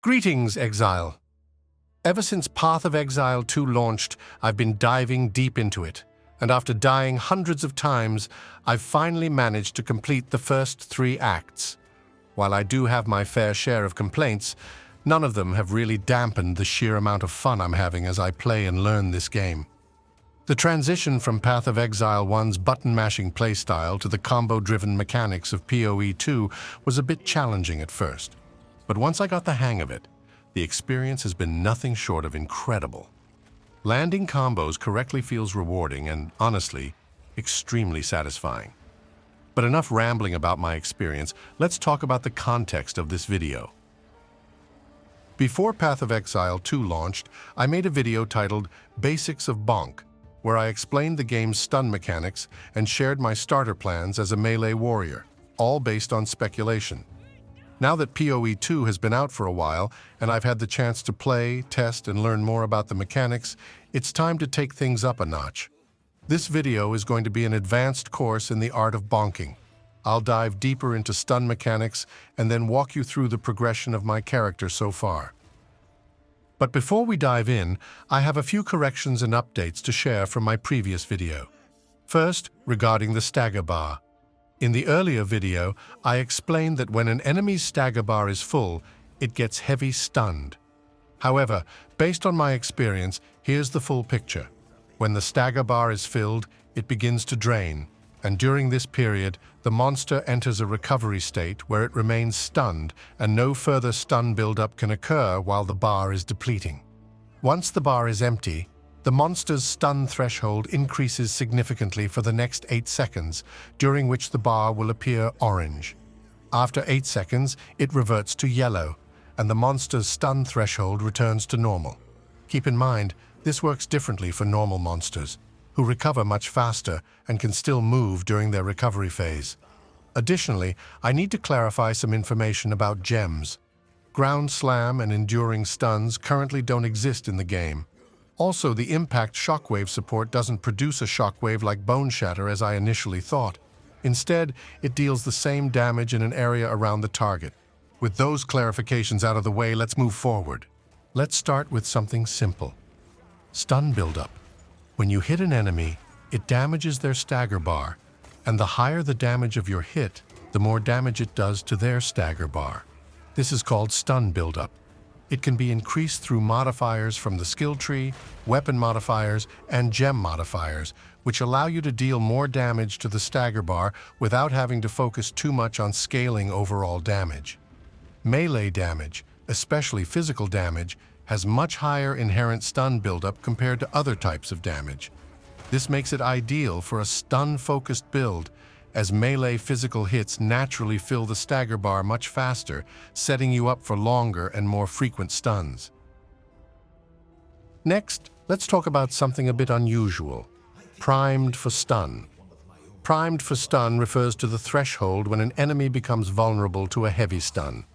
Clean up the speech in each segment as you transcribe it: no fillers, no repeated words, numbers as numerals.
Greetings, Exile. Ever since Path of Exile 2 launched, I've been diving deep into it, and after dying hundreds of times, I've finally managed to complete the first 3 acts. While I do have my fair share of complaints, none of them have really dampened the sheer amount of fun I'm having as I play and learn this game. The transition from Path of Exile 1's button-mashing playstyle to the combo-driven mechanics of PoE 2 was a bit challenging at first. But once I got the hang of it, the experience has been nothing short of incredible. Landing combos correctly feels rewarding and, honestly, extremely satisfying. But enough rambling about my experience, let's talk about the context of this video. Before Path of Exile 2 launched, I made a video titled Basics of Bonk, where I explained the game's stun mechanics and shared my starter plans as a melee warrior, all based on speculation. Now that PoE 2 has been out for a while, and I've had the chance to play, test, and learn more about the mechanics, it's time to take things up a notch. This video is going to be an advanced course in the art of bonking. I'll dive deeper into stun mechanics and then walk you through the progression of my character so far. But before we dive in, I have a few corrections and updates to share from my previous video. First, regarding the stagger bar. In the earlier video, I explained that when an enemy's stagger bar is full, it gets heavy stunned. However, based on my experience, here's the full picture. When the stagger bar is filled, it begins to drain, and during this period, the monster enters a recovery state where it remains stunned and no further stun buildup can occur while the bar is depleting. Once the bar is empty, the monster's stun threshold increases significantly for the next 8 seconds, during which the bar will appear orange. After 8 seconds, it reverts to yellow, and the monster's stun threshold returns to normal. Keep in mind, this works differently for normal monsters, who recover much faster and can still move during their recovery phase. Additionally, I need to clarify some information about gems. Ground Slam and Enduring Stuns currently don't exist in the game. Also, the Impact Shockwave support doesn't produce a shockwave like Bone Shatter as I initially thought. Instead, it deals the same damage in an area around the target. With those clarifications out of the way, let's move forward. Let's start with something simple. Stun buildup. When you hit an enemy, it damages their stagger bar, and the higher the damage of your hit, the more damage it does to their stagger bar. This is called stun buildup. It can be increased through modifiers from the skill tree, weapon modifiers, and gem modifiers, which allow you to deal more damage to the stagger bar without having to focus too much on scaling overall damage. Melee damage, especially physical damage, has much higher inherent stun buildup compared to other types of damage. This makes it ideal for a stun-focused build, as melee physical hits naturally fill the stagger bar much faster, setting you up for longer and more frequent stuns. Next, let's talk about something a bit unusual. Primed for stun. Primed for stun refers to the threshold when an enemy becomes vulnerable to a heavy stun.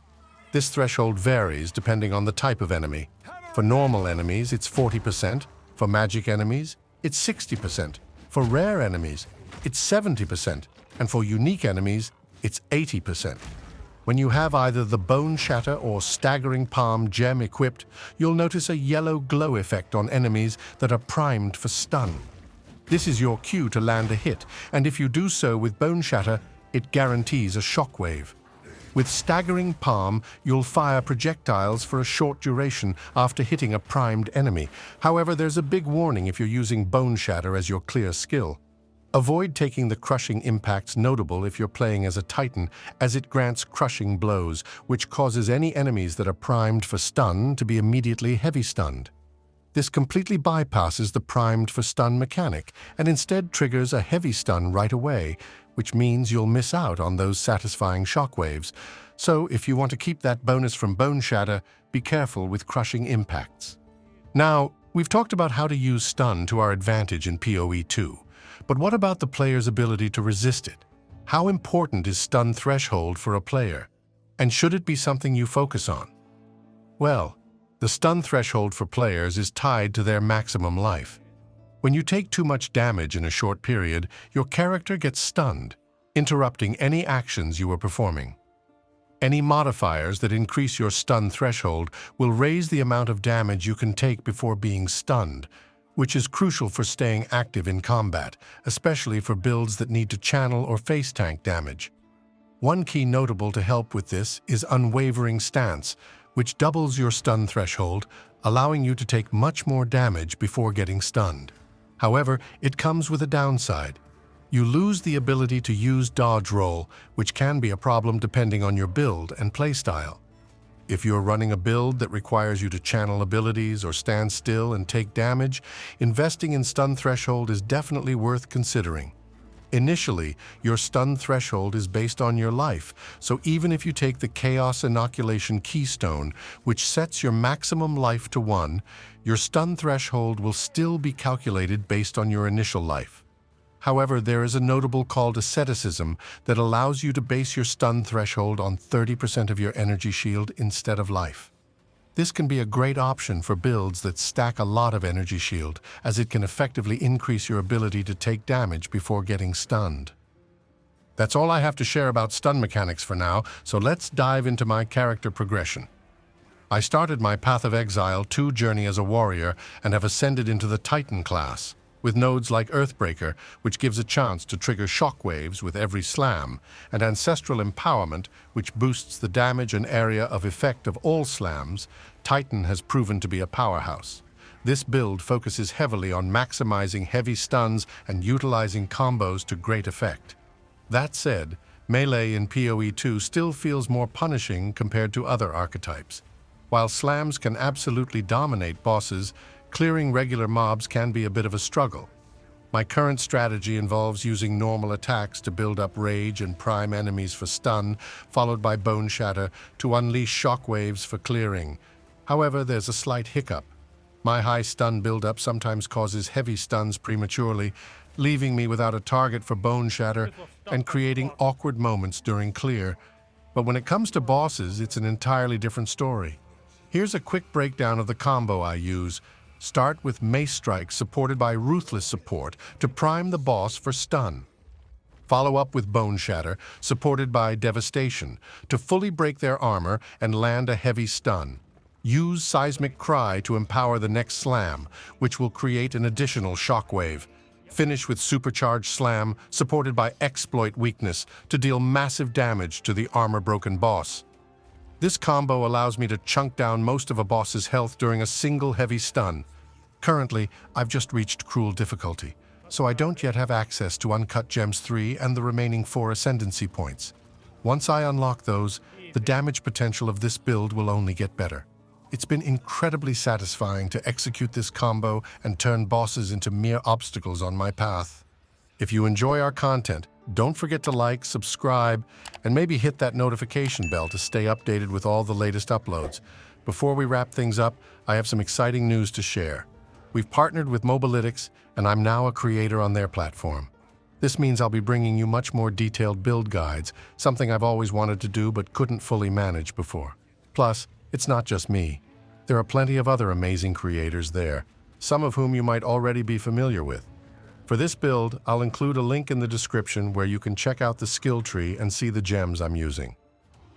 This threshold varies depending on the type of enemy. For normal enemies, it's 40%. For magic enemies, it's 60%. For rare enemies, it's 70%. And for unique enemies, it's 80%. When you have either the Bone Shatter or Staggering Palm gem equipped, you'll notice a yellow glow effect on enemies that are primed for stun. This is your cue to land a hit, and if you do so with Bone Shatter, it guarantees a shockwave. With Staggering Palm, you'll fire projectiles for a short duration after hitting a primed enemy. However, there's a big warning if you're using Bone Shatter as your clear skill. Avoid taking the crushing impacts notable if you're playing as a Titan, as it grants crushing blows, which causes any enemies that are primed for stun to be immediately heavy stunned. This completely bypasses the primed for stun mechanic, and instead triggers a heavy stun right away, which means you'll miss out on those satisfying shockwaves. So if you want to keep that bonus from Bone Shatter, be careful with crushing impacts. Now, we've talked about how to use stun to our advantage in PoE 2. But what about the player's ability to resist it? How important is stun threshold for a player? And should it be something you focus on? Well, the stun threshold for players is tied to their maximum life. When you take too much damage in a short period, your character gets stunned, interrupting any actions you were performing. Any modifiers that increase your stun threshold will raise the amount of damage you can take before being stunned, which is crucial for staying active in combat, especially for builds that need to channel or face tank damage. One key notable to help with this is Unwavering Stance, which doubles your stun threshold, allowing you to take much more damage before getting stunned. However, it comes with a downside. You lose the ability to use Dodge Roll, which can be a problem depending on your build and playstyle. If you're running a build that requires you to channel abilities or stand still and take damage, investing in stun threshold is definitely worth considering. Initially, your stun threshold is based on your life, so even if you take the Chaos Inoculation Keystone, which sets your maximum life to 1, your stun threshold will still be calculated based on your initial life. However, there is a notable call to asceticism that allows you to base your stun threshold on 30% of your energy shield instead of life. This can be a great option for builds that stack a lot of energy shield, as it can effectively increase your ability to take damage before getting stunned. That's all I have to share about stun mechanics for now, so let's dive into my character progression. I started my Path of Exile 2 journey as a warrior and have ascended into the Titan class, with nodes like Earthbreaker, which gives a chance to trigger shockwaves with every slam, and Ancestral Empowerment, which boosts the damage and area of effect of all slams. Titan has proven to be a powerhouse. This build focuses heavily on maximizing heavy stuns and utilizing combos to great effect. That said, melee in PoE 2 still feels more punishing compared to other archetypes. While slams can absolutely dominate bosses, clearing regular mobs can be a bit of a struggle. My current strategy involves using normal attacks to build up rage and prime enemies for stun, followed by Bone Shatter to unleash shockwaves for clearing. However, there's a slight hiccup. My high stun buildup sometimes causes heavy stuns prematurely, leaving me without a target for Bone Shatter and creating awkward moments during clear. But when it comes to bosses, it's an entirely different story. Here's a quick breakdown of the combo I use. Start with Mace Strike supported by Ruthless Support to prime the boss for stun. Follow up with Bone Shatter supported by Devastation to fully break their armor and land a heavy stun. Use Seismic Cry to empower the next slam, which will create an additional shockwave. Finish with Supercharged Slam supported by Exploit Weakness to deal massive damage to the armor-broken boss. This combo allows me to chunk down most of a boss's health during a single heavy stun. Currently, I've just reached Cruel Difficulty, so I don't yet have access to Uncut Gems 3 and the remaining 4 Ascendancy points. Once I unlock those, the damage potential of this build will only get better. It's been incredibly satisfying to execute this combo and turn bosses into mere obstacles on my path. If you enjoy our content, don't forget to like, subscribe, and maybe hit that notification bell to stay updated with all the latest uploads. Before we wrap things up, I have some exciting news to share. We've partnered with Mobalytics, and I'm now a creator on their platform. This means I'll be bringing you much more detailed build guides, something I've always wanted to do but couldn't fully manage before. Plus, it's not just me. There are plenty of other amazing creators there, some of whom you might already be familiar with. For this build, I'll include a link in the description where you can check out the skill tree and see the gems I'm using.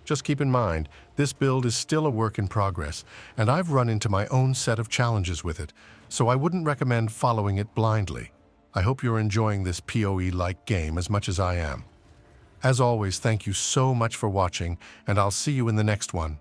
Just keep in mind, this build is still a work in progress, and I've run into my own set of challenges with it, so I wouldn't recommend following it blindly. I hope you're enjoying this PoE-like game as much as I am. As always, thank you so much for watching, and I'll see you in the next one.